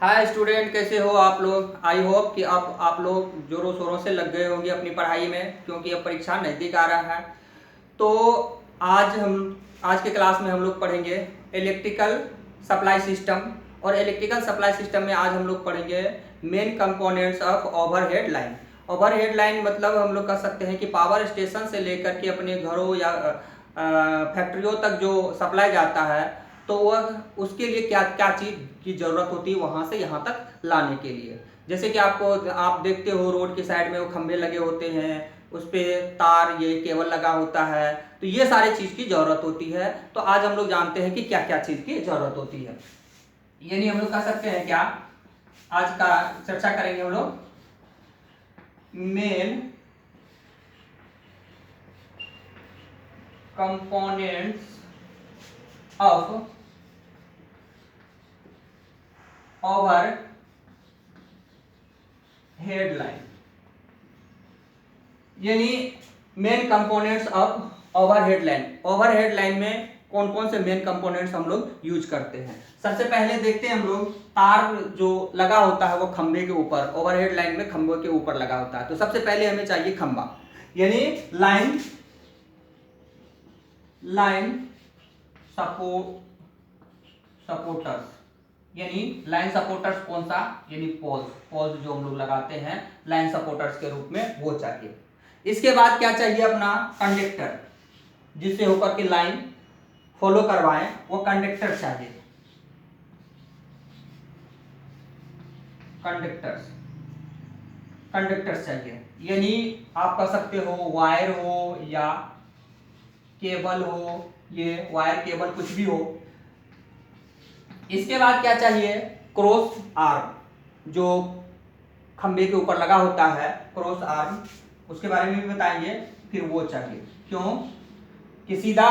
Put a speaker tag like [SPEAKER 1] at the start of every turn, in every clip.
[SPEAKER 1] Hi student, कैसे हो आप लोग। आई होप कि आप लोग जोरों शोरों से लग गए होंगे अपनी पढ़ाई में, क्योंकि अब परीक्षा नज़दीक आ रहा है। तो आज के क्लास में हम लोग पढ़ेंगे इलेक्ट्रिकल सप्लाई सिस्टम। और इलेक्ट्रिकल सप्लाई सिस्टम में आज हम लोग पढ़ेंगे main components of overhead line. Overhead line मतलब हम लोग कह सकते हैं कि पावर स्टेशन से लेकर के अपने घरों या फैक्ट्रियों तक जो सप्लाई जाता है, तो वह उसके लिए क्या क्या चीज़ की ज़रूरत होती है वहाँ से यहाँ तक लाने के लिए। जैसे कि आप देखते हो रोड के साइड में वो खंभे लगे होते हैं, उस पर तार ये केबल लगा होता है, तो ये सारे चीज़ की ज़रूरत होती है। तो आज हम लोग जानते हैं कि क्या क्या चीज़ की ज़रूरत होती है। यानी हम लोग कह सकते हैं क्या, आज का चर्चा करेंगे हम लोग main components of over headline. यानी main components of overhead line. Overhead line में कौन कौन से मेन कंपोनेंट्स हम लोग यूज करते हैं। सबसे पहले देखते हैं हम लोग तार जो लगा होता है वो खंभे के ऊपर, ओवरहेड लाइन में खंभे के ऊपर लगा होता है। तो सबसे पहले हमें चाहिए खंभा, यानी लाइन सपोर्टर्स। यानी लाइन सपोर्टर्स कौन सा, यानी पोल्स जो हम लोग लगाते हैं लाइन सपोर्टर्स के रूप में, वो चाहिए। इसके बाद क्या चाहिए, अपना कंडक्टर, जिससे होकर के लाइन फॉलो करवाएं, वो कंडक्टर चाहिए। कंडक्टर्स चाहिए, यानी आप कह सकते हो वायर हो या केबल हो, ये वायर केबल कुछ भी हो। इसके बाद क्या चाहिए, क्रॉस आर्म, जो खंबे के ऊपर लगा होता है क्रॉस आर्म, उसके बारे में भी बताएंगे। फिर वो चाहिए, क्यों कि सीधा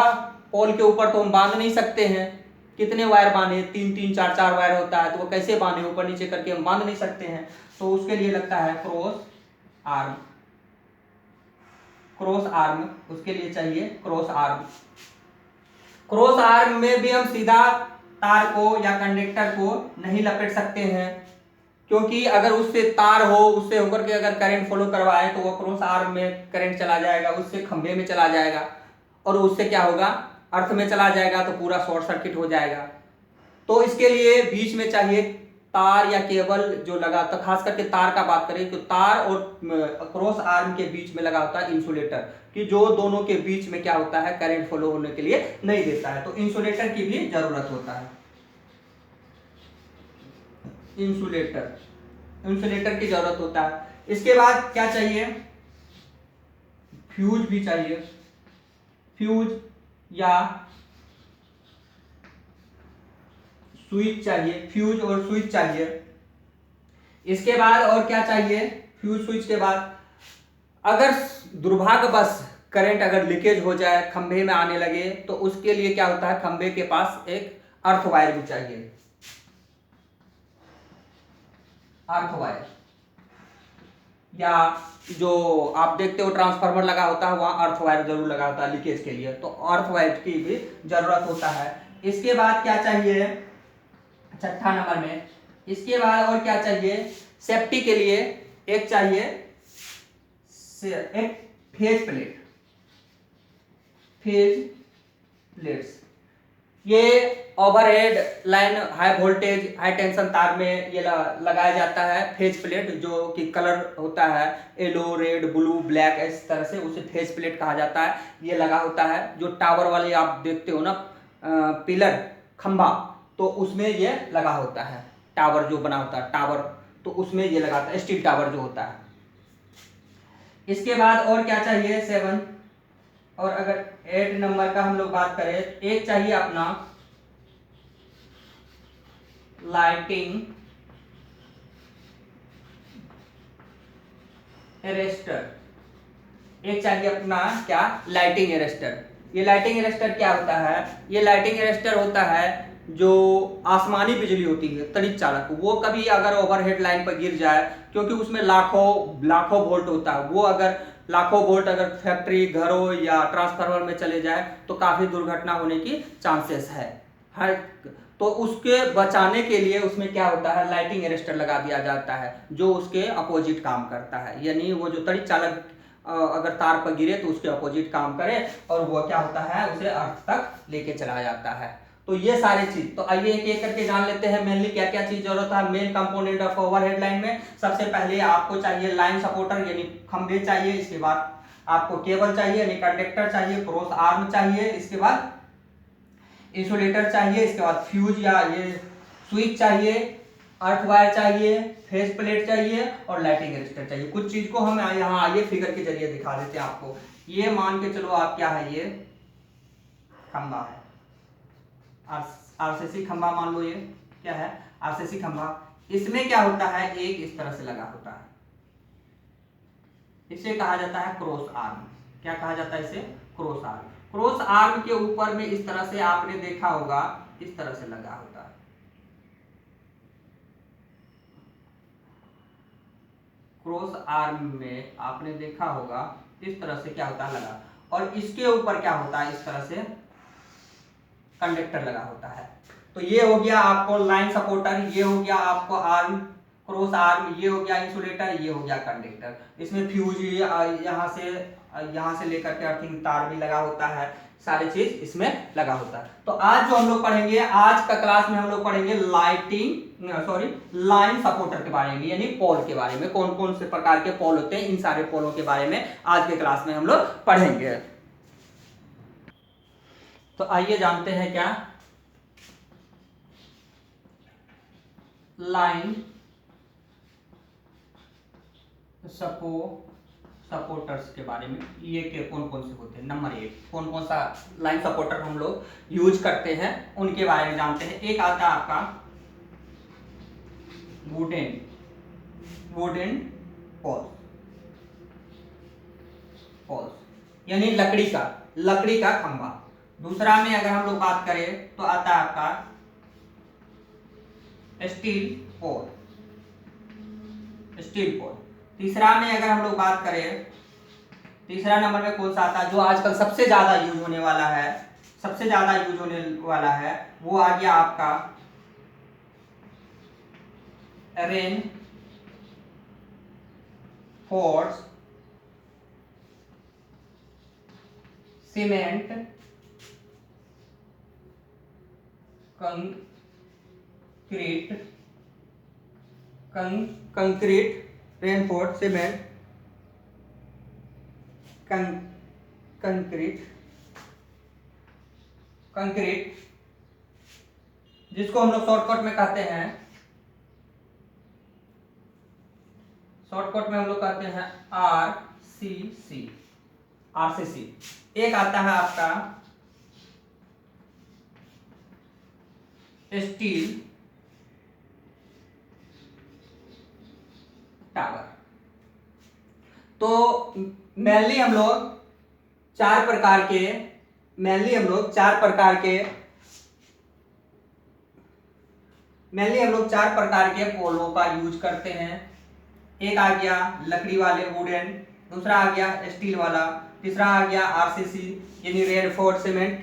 [SPEAKER 1] पोल के ऊपर तो हम बांध नहीं सकते हैं, कितने वायर बांधे, 3-3 4-4 वायर होता है, तो वो कैसे बांधे, ऊपर नीचे करके हम बांध नहीं सकते हैं। तो उसके लिए लगता है क्रॉस आर्म, उसके लिए चाहिए क्रॉस आर्म। क्रॉस आर्म में भी हम सीधा तार को या कंडक्टर को नहीं लपेट सकते हैं, क्योंकि अगर उससे तार हो, उससे होकर के अगर करंट फॉलो करवाए तो वो क्रॉस आर्म में करंट चला जाएगा, उससे खंभे में चला जाएगा, और उससे क्या होगा, अर्थ में चला जाएगा, तो पूरा शॉर्ट सर्किट हो जाएगा। तो इसके लिए बीच में चाहिए तार या केबल जो लगा, तो खास करके तार का बात करें तो तार और क्रॉस आर्म के बीच में लगा होता है इंसुलेटर, कि जो दोनों के बीच में क्या होता है, करंट फ्लो होने के लिए नहीं देता है। तो इंसुलेटर की भी जरूरत होता है, इंसुलेटर की जरूरत होता है। इसके बाद क्या चाहिए, फ्यूज भी चाहिए, फ्यूज या स्विच चाहिए, फ्यूज और स्विच चाहिए। इसके बाद और क्या चाहिए, फ्यूज स्विच के बाद अगर दुर्भाग्यवश करंट अगर लीकेज हो जाए, खंभे में आने लगे, तो उसके लिए क्या होता है, खंभे के पास एक अर्थ वायर भी चाहिए, अर्थ वायर। या जो आप देखते हो ट्रांसफार्मर लगा होता है, वहां अर्थ वायर जरूर लगा होता है लीकेज के लिए, तो अर्थ वायर की भी जरूरत होता है। इसके बाद क्या चाहिए, छठा नंबर में, इसके बाद और क्या चाहिए, सेफ्टी के लिए एक चाहिए एक फेज प्लेट्स। ये overhead line high voltage high tension तार में ये लगाया जाता है फेज प्लेट, जो कि कलर होता है येलो रेड ब्लू ब्लैक, इस तरह से उसे फेज प्लेट कहा जाता है। ये लगा होता है, जो टावर वाले आप देखते हो ना, पिलर खंभा, तो उसमें ये लगा होता है, टावर जो बना होता है टावर, तो उसमें ये लगाता है, स्टील टावर जो होता है। इसके बाद और क्या चाहिए, 7 और अगर 8 नंबर का हम लोग बात करें, एक चाहिए अपना लाइटिंग एरेस्टर, एक चाहिए अपना क्या, लाइटिंग एरेस्टर। ये लाइटिंग एरेस्टर क्या होता है, ये लाइटिंग एरेस्टर होता है जो आसमानी बिजली होती है तड़ित चालक, वो कभी अगर ओवरहेड लाइन पर गिर जाए, क्योंकि उसमें लाखों वोल्ट होता है, वो अगर लाखों वोल्ट अगर फैक्ट्री घरों या ट्रांसफार्मर में चले जाए तो काफी दुर्घटना होने की चांसेस है। हर तो उसके बचाने के लिए उसमें क्या होता है, लाइटिंग अरेस्टर लगा दिया जाता है जो उसके अपोजिट काम करता है, यानी वो जो तड़ी चालक अगर तार पर गिरे तो उसके अपोजिट काम करे और वो क्या होता है, उसे अर्थ तक लेके चला जाता है। तो ये सारी चीज, तो आइए एक एक करके जान लेते हैं मेनली क्या क्या चीज जरूरत है main component of overhead line में। सबसे पहले आपको चाहिए लाइन सपोर्टर यानी खंभे चाहिए, इसके बाद आपको केबल चाहिए यानी कंडक्टर चाहिए, क्रॉस आर्म चाहिए, इसके बाद इंसुलेटर चाहिए, इसके बाद फ्यूज या ये स्विच चाहिए, अर्थ वायर चाहिए, फेस प्लेट चाहिए और लाइटिंग रजिस्टर चाहिए। कुछ चीज को हम यहाँ आइए फिगर के जरिए दिखा देते हैं आपको। ये मान के चलो आप क्या है, ये खंबा है, आरसीसी खंबा मान लो, ये क्या है, आरसीसी खंबा। इसमें क्या होता है, एक इस तरह से लगा होता है, इसे कहा जाता है क्रॉस आर्म। क्या कहा जाता है इसे, क्रॉस आर्म। क्रॉस आर्म के ऊपर में इस तरह से आपने देखा होगा, इस तरह से लगा होता है। क्रॉस आर्म में आपने देखा होगा इस तरह से क्या होता है, लगा, और इसके ऊपर क्या होता है, इस तरह से कंडक्टर लगा होता है। तो ये हो गया आपको लाइन सपोर्टर, ये हो गया आपको आर्म क्रॉस आर्म, ये हो गया इंसुलेटर, ये हो गया कंडक्टर। इसमें फ्यूज यहाँ से लेकर के अर्थिंग तार भी लगा होता है, सारी चीज इसमें लगा होता है। तो आज जो हम लोग पढ़ेंगे, आज का क्लास में हम लोग पढ़ेंगे लाइन सपोर्टर के बारे में, यानी पोल के बारे में। कौन कौन से प्रकार के पोल होते हैं, इन सारे पोलों के बारे में आज के क्लास में हम लोग पढ़ेंगे। तो आइए जानते हैं क्या लाइन सपोर्टर्स के बारे में। ये के कौन कौन से होते हैं, नंबर 1 कौन कौन सा लाइन सपोर्टर हम लोग यूज करते हैं उनके बारे में जानते हैं। एक आता है आपका वुडन पोल्स यानी लकड़ी का खंभा। दूसरा में अगर हम लोग बात करें तो आता है आपका स्टील पोल। तीसरा में अगर हम लोग बात करें, तीसरा नंबर में कौन सा आता है जो आजकल सबसे ज्यादा यूज होने वाला है, वो आ गया आपका reinforce cement concrete reinforce cement concrete जिसको हम लोग शॉर्टकट में कहते हैं, आरसीसी। एक आता है आपका स्टील टावर। तो मेनली हम लोग चार प्रकार के पोलों का यूज करते हैं। एक आ गया लकड़ी वाले वुडन, दूसरा आ गया स्टील वाला, तीसरा आ गया आरसीसी यानी रेनफोर्स्ड सीमेंट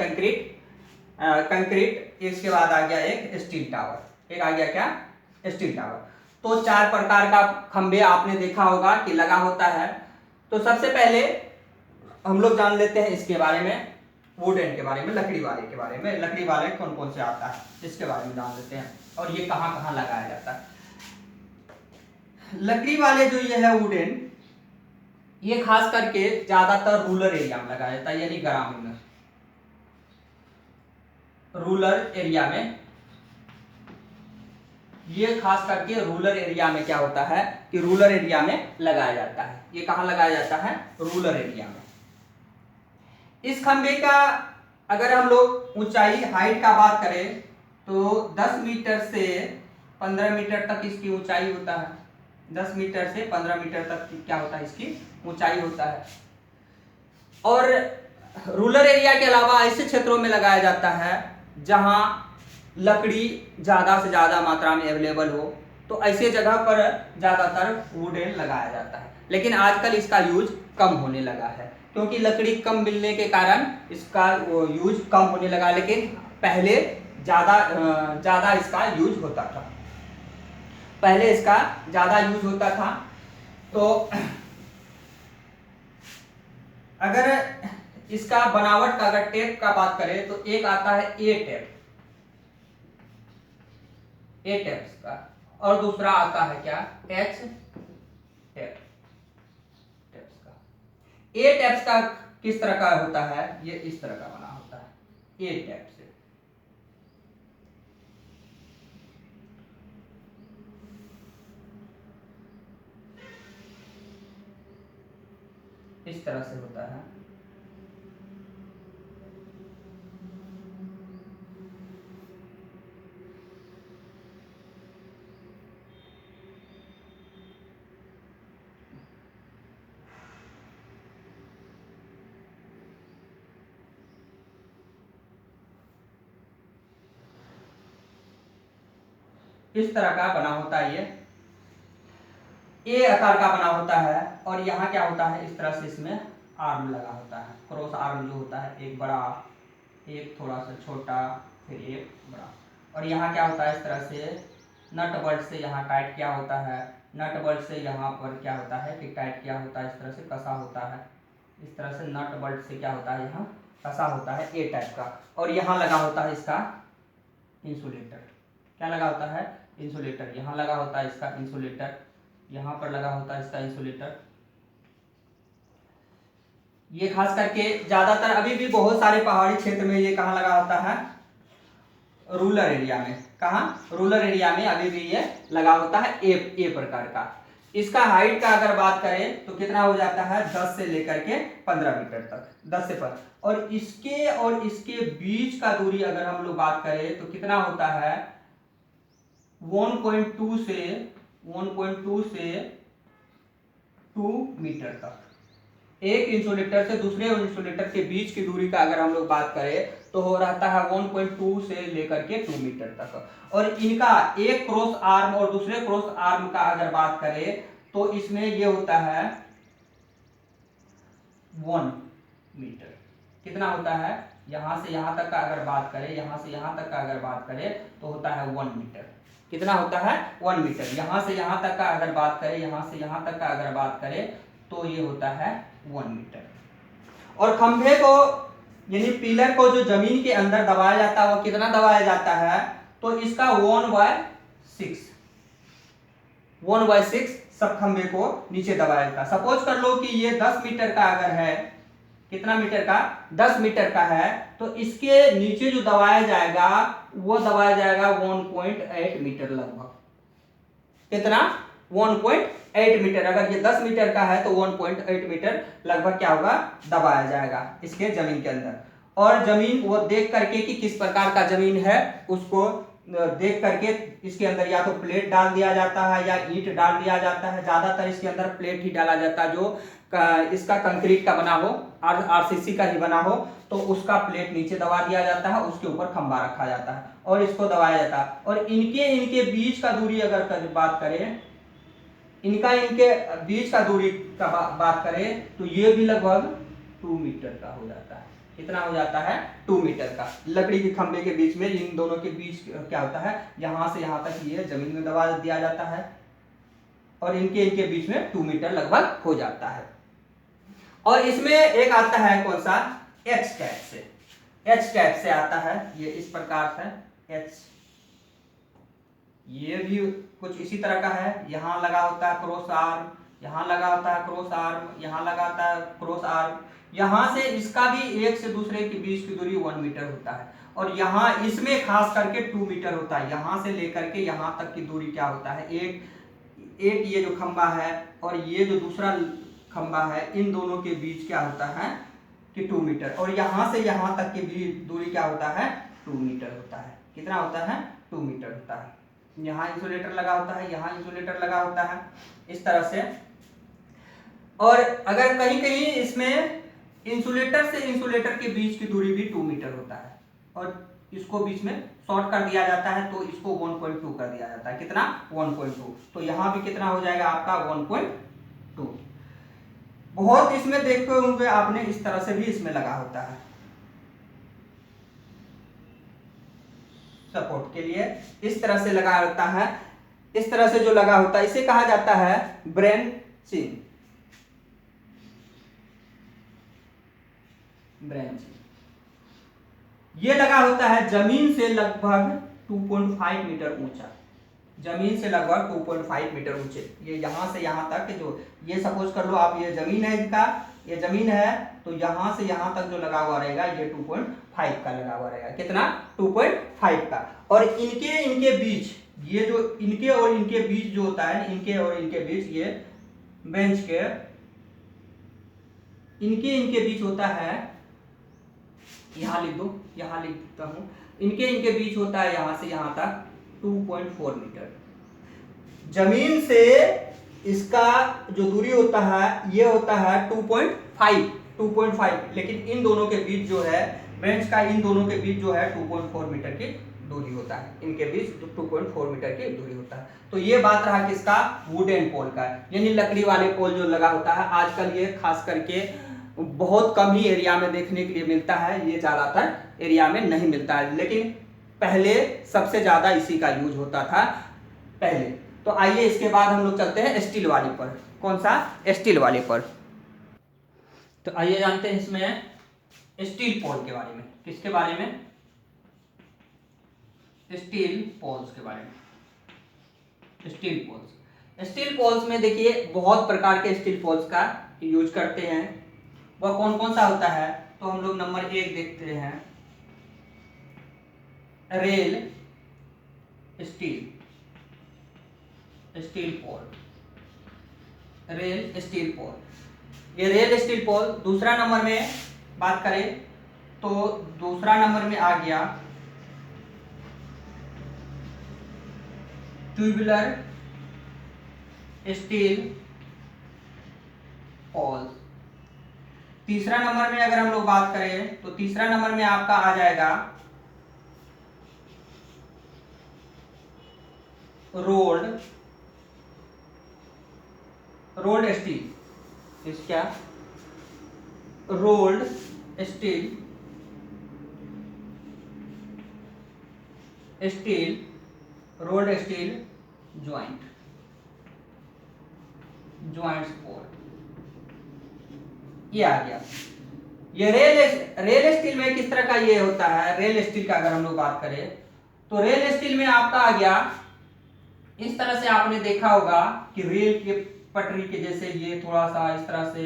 [SPEAKER 1] कंक्रीट, इसके बाद आ गया एक स्टील टावर। एक आ गया क्या, स्टील टावर। तो चार प्रकार का खंबे आपने देखा होगा कि लगा होता है। तो सबसे पहले हम लोग जान लेते हैं इसके बारे में, वुडन के बारे में, लकड़ी वाले के बारे में। लकड़ी वाले कौन कौन से आता है इसके बारे में जान लेते हैं और ये कहाँ कहाँ लगाया जाता है। लकड़ी वाले जो ये है वुडन, ये खास करके ज्यादातर रूरल एरिया में लगाया जाता है, यानी ग्रामीण रूरल एरिया में। ये खास करके रूरल एरिया में क्या होता है कि रूरल एरिया में लगाया जाता है। ये कहाँ लगाया जाता है, रूरल एरिया में। इस खंबे का अगर हम लोग ऊंचाई हाइट का बात करें तो 10 मीटर से 15 मीटर तक इसकी ऊंचाई होता है। 10 मीटर से 15 मीटर तक क्या होता है, इसकी ऊंचाई होता है। और रूरल एरिया के अलावा ऐसे क्षेत्रों में लगाया जाता है जहां लकड़ी ज्यादा से ज्यादा मात्रा में अवेलेबल हो, तो ऐसे जगह पर ज्यादातर वुडन लगाया जाता है। लेकिन आजकल इसका यूज कम होने लगा है क्योंकि लकड़ी कम मिलने के कारण इसका यूज कम होने लगा। लेकिन पहले ज़्यादा इसका यूज होता था। पहले इसका ज़्यादा यूज होता था। तो अगर इसका बनावट का अगर टेप का बात करें तो एक आता है ए टेप्स का, और दूसरा आता है क्या, एच टेप्स का। ए टेप्स का किस तरह का होता है, ये इस तरह का बना होता है ए टेप से। इस तरह से होता है। इस तरह का बना होता है, ये ए आकार का बना होता है। और यहाँ क्या होता है, इस तरह से इसमें आर्म लगा होता है, क्रॉस आर्म जो होता है, एक बड़ा, एक थोड़ा सा छोटा, फिर एक बड़ा। और यहाँ क्या होता है, इस तरह से नट बोल्ट से यहाँ टाइट किया होता है। नट बोल्ट से यहाँ पर क्या होता है कि टाइट किया होता है, इस तरह से कसा होता है। इस तरह से नट बोल्ट से क्या होता है, यहाँ कसा होता है ए टाइप का। और यहाँ लगा होता है इसका इंसुलेटर। क्या लगा होता है, इंसुलेटर। यहाँ लगा होता है इसका इंसुलेटर, यहाँ पर लगा होता है इसका इंसुलेटर। ये खास करके ज्यादातर अभी भी बहुत सारे पहाड़ी क्षेत्र में ये कहाँ लगा होता है, रूरल एरिया में। कहाँ, रूरल एरिया में अभी भी ये लगा होता है ए प्रकार का। इसका हाइट का अगर बात करें तो कितना हो जाता है, 10 से लेकर के 15 मीटर तक, 10 से 15। और इसके बीच का दूरी अगर हम लोग बात करें तो कितना होता है, 1.2 से 2 मीटर तक। एक इंसुलेटर से दूसरे इंसुलेटर के बीच की दूरी का अगर हम लोग बात करें तो हो रहता है 1.2 से लेकर के 2 मीटर तक। और इनका एक क्रॉस आर्म और दूसरे क्रॉस आर्म का अगर बात करें तो इसमें ये होता है 1 मीटर। कितना होता है, यहां से यहां तक का अगर बात करें, यहां से यहां तक का अगर बात करें तो होता है 1 मीटर। कितना होता है, 1 मीटर। यहां से यहां तक का अगर बात करें, यहां से यहां तक का अगर बात करें तो ये होता है 1 मीटर। और खंभे को यानी पिलर को जो जमीन के अंदर दबाया जाता है वो कितना दबाया जाता है, तो इसका 1/6 सब खंभे को नीचे दबाया जाता है। सपोज कर लो कि ये 10 मीटर का अगर है, कितना मीटर का, 10 मीटर का है, तो इसके नीचे जो दबाया जाएगा वो दबाया जाएगा 1.8 मीटर लगभग। कितना, 1.8 मीटर। अगर ये 10 मीटर का है तो 1.8 मीटर लगभग क्या होगा, दबाया जाएगा इसके जमीन के अंदर। और जमीन वो देख करके कि किस प्रकार का जमीन है उसको देख करके इसके अंदर या तो प्लेट डाल दिया जाता है या ईंट डाल दिया जाता है। ज्यादातर इसके अंदर प्लेट ही डाला जाता है, जो इसका कंक्रीट का बना हो, आरसीसी का ही बना हो, तो उसका प्लेट नीचे दबा दिया जाता है, उसके ऊपर खंबा रखा जाता है और इसको दबाया जाता है। और इनके बीच का दूरी अगर बात करें, इनके बीच का दूरी का बात करें तो ये भी लगभग 2 मीटर का हो जाता है। कितना हो जाता है, 2 मीटर का। लकड़ी के खंबे के बीच में, इन दोनों के बीच क्या होता है, यहां से यहां तक ये जमीन में दबा दिया जाता है और इनके बीच में 2 मीटर लगभग हो जाता है। और इसमें एक आता है कौन सा, एच टाइप से आता है, ये इस प्रकार से एच। ये भी कुछ इसी तरह का है। यहाँ लगा होता है क्रॉस आर्म, यहाँ लगा होता है क्रॉस आर्म, यहाँ लगा होता है क्रॉस आर्म। यहाँ से इसका भी एक से दूसरे के बीच की दूरी 1 मीटर होता है। और यहाँ इसमें खास करके 2 मीटर होता है। यहाँ से लेकर के यहाँ तक की दूरी क्या होता है, एक ये जो खंबा है और ये जो दूसरा खंबा है, इन दोनों के बीच क्या होता है कि 2 मीटर। और यहाँ से यहाँ तक की भी दूरी क्या होता है, 2 मीटर होता है। कितना होता है, 2 मीटर होता है। यहाँ इंसुलेटर लगा होता है, यहाँ इंसुलेटर लगा होता है, इस तरह से। और अगर कहीं कहीं इसमें इंसुलेटर से इंसुलेटर के बीच की दूरी भी 2 मीटर होता है और इसको बीच में शॉर्ट कर दिया जाता है तो इसको 1.2 कर दिया जाता है। कितना, 1.2। तो यहाँ भी कितना हो जाएगा आपका 1.2। बहुत इसमें देखते होंगे आपने, इस तरह से भी इसमें लगा होता है। सपोर्ट के लिए इस तरह से लगा होता है। इस तरह से जो लगा होता है इसे कहा जाता है ब्रेंचिंग। ये लगा होता है जमीन से लगभग 2.5 मीटर ऊंचा। जमीन से लगभग 2.5 मीटर ऊंचे। ये यहां से यहां तक जो ये सपोज कर लो आप, ये जमीन है इनका, ये जमीन है, तो यहां से यहां तक जो लगा हुआ रहेगा ये 2.5 का लगा हुआ रहेगा। कितना? 2.5 का। और इनके बीच, ये जो इनके और इनके बीच जो होता है, इनके और इनके बीच, ये बेंच के इनके बीच होता है, यहां लिख दो, यहां लिख देता हूं, इनके बीच होता है यहां से यहां तक 2.4 मीटर। जमीन से इसका जो दूरी होता है ये होता है 2.5, लेकिन इन दोनों के बीच जो है, बेंच का इन दोनों के बीच जो है 2.4 मीटर की दूरी होता है। इनके बीच 2.4 मीटर की दूरी होता है। तो ये बात रहा किसका? वुडन पोल का, यानी लकड़ी वाले पोल जो लगा होता है। आजकल ये खास करके बहुत कम ही एरिया में देखने के लिए मिलता है, ये ज्यादातर एरिया में नहीं मिलता है, लेकिन पहले सबसे ज्यादा इसी का यूज होता था पहले। तो आइए इसके बाद हम लोग चलते हैं स्टील वाली पर। कौन सा? स्टील वाले पर। तो आइए जानते हैं इसमें स्टील पोल के बारे में। किसके बारे में? स्टील पोल्स के बारे में। स्टील पोल्स, स्टील पोल्स में देखिए बहुत प्रकार के स्टील पोल्स का यूज करते हैं। वह कौन कौन सा होता है? तो हम लोग नंबर 1 देखते हैं, रेल स्टील पोल। रेल स्टील पोल, ये रेल स्टील पोल। दूसरा नंबर में बात करें तो दूसरा नंबर में आ गया ट्यूबुलर स्टील पोल। तीसरा नंबर में अगर हम लोग बात करें तो तीसरा नंबर में आपका आ जाएगा रोल्ड स्टील। इस क्या? Rolled steel rolled steel joints pole, ये आ गया। ये रेल स्टील में किस तरह का ये होता है? रेल स्टील का अगर हम लोग बात करें तो रेल स्टील में आपका आ गया इस तरह से। आपने देखा होगा कि रेल के पटरी के जैसे ये थोड़ा सा इस तरह से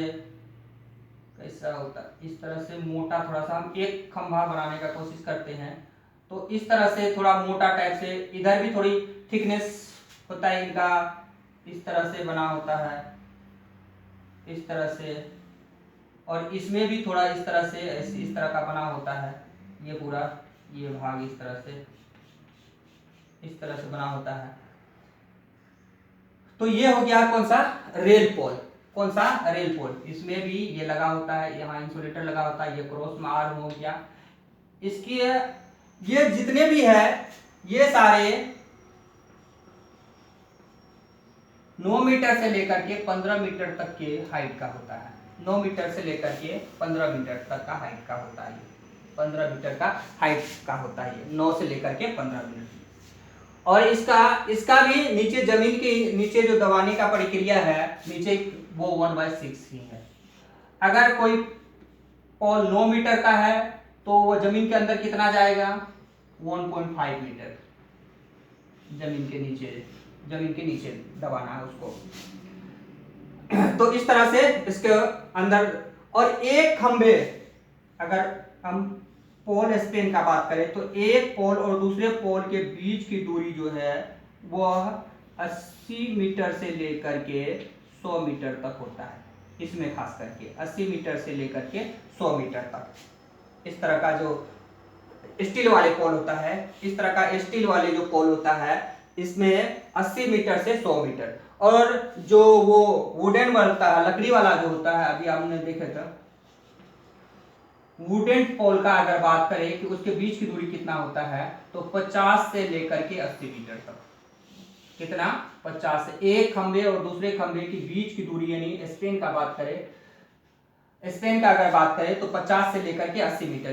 [SPEAKER 1] कैसा होता है, इस तरह से मोटा, थोड़ा सा हम एक खंभा बनाने का कोशिश करते हैं तो इस तरह से थोड़ा मोटा टाइप से, इधर भी थोड़ी थिकनेस होता है इनका, इस तरह से बना होता है, इस तरह से। और इसमें भी थोड़ा इस तरह से, इस तरह का बना होता है। ये पूरा ये भाग इस तरह से बना होता है। तो ये हो गया कौन सा? रेल पोल। कौन सा? रेल पोल। इसमें भी ये लगा होता है, यहाँ इंसुलेटर लगा होता है, ये क्रॉस में आर्म हो गया। इसकी ये जितने भी है ये सारे 9 मीटर से लेकर के 15 मीटर तक के हाइट का होता है। 9 मीटर से लेकर के 15 मीटर तक का हाइट का होता है। 15 मीटर का हाइट का होता है, 9 से लेकर के 15 मीटर। और इसका भी नीचे जमीन के नीचे जो दबाने का प्रक्रिया है नीचे, वो 1/6 ही है। अगर कोई पोल 9 मीटर का है तो वो जमीन के अंदर कितना जाएगा? 1.5 मीटर जमीन के नीचे दबाना है उसको। तो इस तरह से इसके अंदर। और एक खंभे, अगर हम पोल स्पेन का बात करें तो एक पोल और दूसरे पोल के बीच की दूरी जो है वह 80 मीटर से लेकर के 100 मीटर तक होता है। इसमें खास करके 80 मीटर से लेकर के 100 मीटर तक इस तरह का जो स्टील वाले पोल होता है, इस तरह का स्टील वाले जो पोल होता है इसमें 80 मीटर से 100 मीटर। और जो वो वुडन बनता है, लकड़ी वाला जो होता है, अभी आपने देखा था वुडन पोल का अगर बात करें कि उसके बीच की दूरी कितना होता है तो 50 से लेकर के 80 मीटर तक। कितना? 50 से। एक खंभे और दूसरे खंभे के बीच की दूरी, यानी स्पेन का बात करें, स्पेन का अगर बात करें तो 50 से लेकर के 80 मीटर।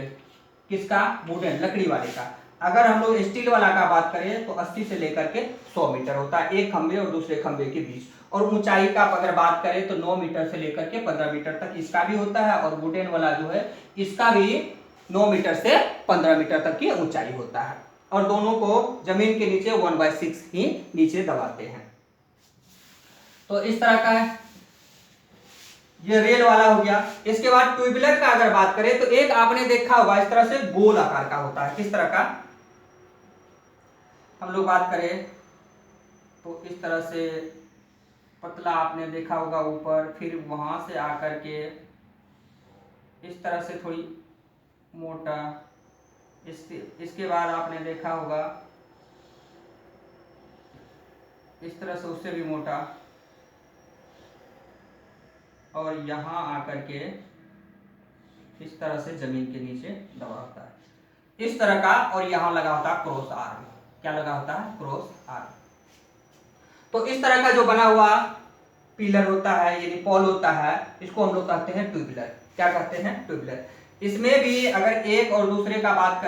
[SPEAKER 1] किसका? वुडन, लकड़ी वाले का। अगर हम लोग स्टील वाला का बात करें तो 80 से लेकर के 100 मीटर होता है एक खंबे और दूसरे खंबे के बीच। और ऊंचाई का अगर बात करें तो 9 मीटर से लेकर के 15 मीटर तक इसका भी होता है। और वुडन वाला जो है इसका भी 9 मीटर से 15 मीटर तक की ऊंचाई होता है। और दोनों को जमीन के नीचे 1/6 ही नीचे दबाते हैं। तो इस तरह का है, ये रेल वाला हो गया। इसके बाद ट्यूबुलर का अगर बात करें तो एक आपने देखा होगा इस तरह से गोल आकार का होता है। किस तरह का हम लोग बात करें तो इस तरह से पतला आपने देखा होगा ऊपर, फिर वहां से आकर के इस तरह से थोड़ी मोटा, इसके बाद आपने देखा होगा इस तरह से उससे भी मोटा, और यहां आकर के इस तरह से जमीन के नीचे दबा होता है इस तरह का। और यहां लगा होता है क्रॉस आर्म। क्या लगा होता है? Cross arm. तो इस तरह का जो बना हुआ पिलर होता है यानी पोल होता है, इसको हम लोग कहते हैं ट्यूबुलर। क्या कहते हैं? ट्यूबुलर। इसमें भी अगर एक और दूसरे का बात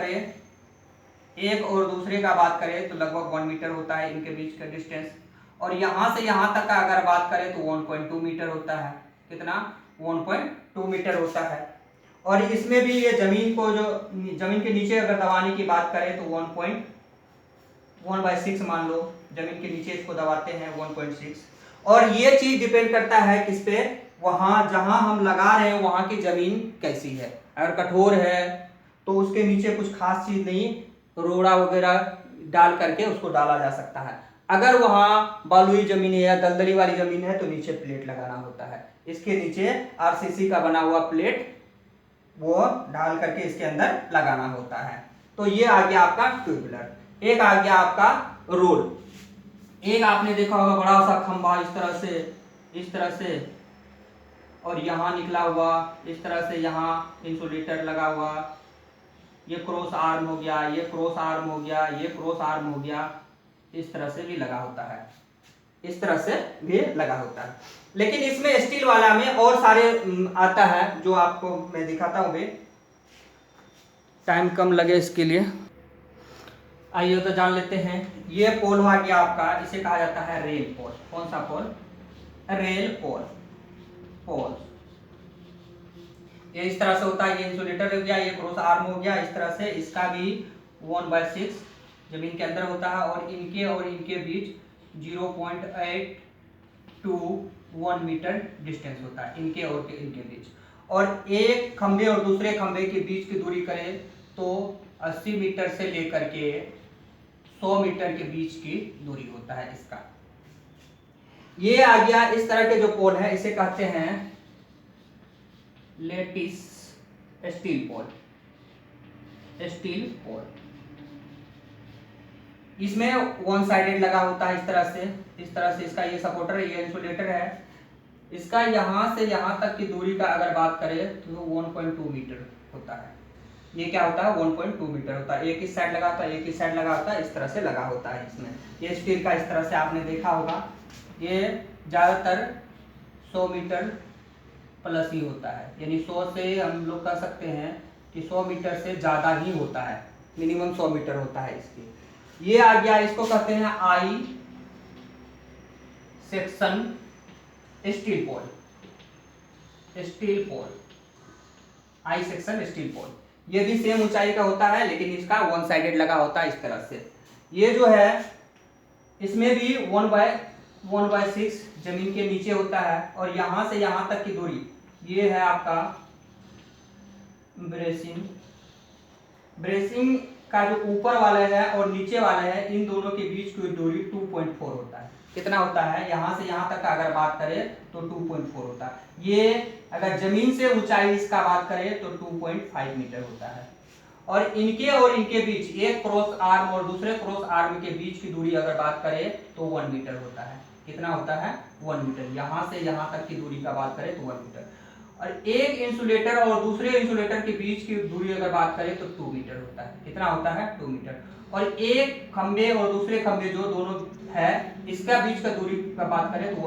[SPEAKER 1] करें तो लगभग 1 मीटर होता है इनके बीच का डिस्टेंस। और यहां से यहां तक का अगर बात करें तो 1.2 मीटर होता है। कितना? 1.2 मीटर होता है। और इसमें भी ये जमीन के नीचे अगर दबाने की बात करें तो 1/6 मान लो, जमीन के नीचे इसको दबाते हैं 1.6। और ये चीज डिपेंड करता है किस पे? वहां जहां हम लगा रहे हैं वहां की जमीन कैसी है। अगर कठोर है तो उसके नीचे कुछ खास चीज नहीं, रोड़ा वगैरह डाल करके उसको डाला जा सकता है। अगर वहां बालुई जमीन है या दलदली वाली जमीन है तो नीचे प्लेट लगाना होता है। इसके नीचे आरसीसी का बना हुआ प्लेट वो डाल करके इसके अंदर लगाना होता है। तो ये आ गया आपका ट्यूबुलर। एक आ गया आपका रोल। एक आपने देखा होगा बड़ा सा खंभा इस तरह से और यहाँ निकला हुआ इस तरह से, यहाँ इंसुलेटर लगा हुआ, ये क्रॉस आर्म हो गया, ये क्रॉस आर्म हो गया, ये क्रॉस आर्म हो गया, इस तरह से भी लगा होता है, इस तरह से भी लगा होता है। लेकिन इसमें स्टील वाला में और सारे आता है जो आपको मैं दिखाता हूँ भाई, टाइम कम लगे इसके लिए। आइए तो जान लेते हैं। ये पोल आ गया आपका, इसे कहा जाता है रेल पोल। कौन सा पोल? रेल पोल। ये इस तरह से होता है, ये इंसुलेटर हो गया, ये क्रॉस आर्म हो गया, इस तरह से इसका भी 1/6 जमीन के अंदर होता है। और इनके बीच 0.8 to 1 मीटर डिस्टेंस होता है इनके और इनके बीच। और एक खंबे और दूसरे खंबे के बीच की दूरी करें तो 80 मीटर से लेकर के 100 मीटर के बीच की दूरी होता है इसका। ये आ गया इस तरह के जो पोल है, इसे कहते हैं लेटिस स्टील पोल। इसमें वन साइडेड लगा होता है इस तरह से इसका ये सपोर्टर है, ये इंसुलेटर है। इसका यहां से यहां तक की दूरी का अगर बात करें तो 1.2 मीटर होता है। ये क्या होता है? 1.2 मीटर होता है। एक इस साइड लगा होता है, एक इस साइड लगा होता है, इस तरह से लगा होता है इसमें। ये स्टील का इस तरह से आपने देखा होगा। ये ज्यादातर 100 मीटर प्लस ही होता है, यानी 100 से हम लोग कह सकते हैं कि 100 मीटर से ज्यादा ही होता है, मिनिमम 100 मीटर होता है इसकी। ये आ गया, इसको कहते हैं I section steel pole. I section steel pole, ये भी सेम ऊंचाई का होता है लेकिन इसका वन साइडेड लगा होता है इस तरह से। ये जो है इसमें भी 1/6 जमीन के नीचे होता है। और यहां से यहां तक की दूरी, ये है आपका ब्रेसिंग का जो ऊपर वाला है और नीचे वाला है, इन दोनों के बीच की दूरी 2.4 होता है। कितना होता है? यहां से यहां तक का अगर बात करें तो 2.4 होता है। ये अगर जमीन से ऊंचाई इसका बात करें तो 2.5 मीटर होता है। और इनके बीच एक क्रॉस आर्म और दूसरे क्रॉस आर्म के बीच की दूरी अगर बात करें तो 1 मीटर होता है। कितना होता है? 1 मीटर। यहां से यहां तक की दूरी का बात करें तो 1 मीटर। और एक इंसुलेटर और दूसरे इंसुलेटर के बीच की दूरी अगर बात करें तो 2 मीटर होता है। कितना होता है? 2 मीटर। और एक खंबे और दूसरे खंबे जो दोनों है, इसका बीच का दूरी का बात करें तो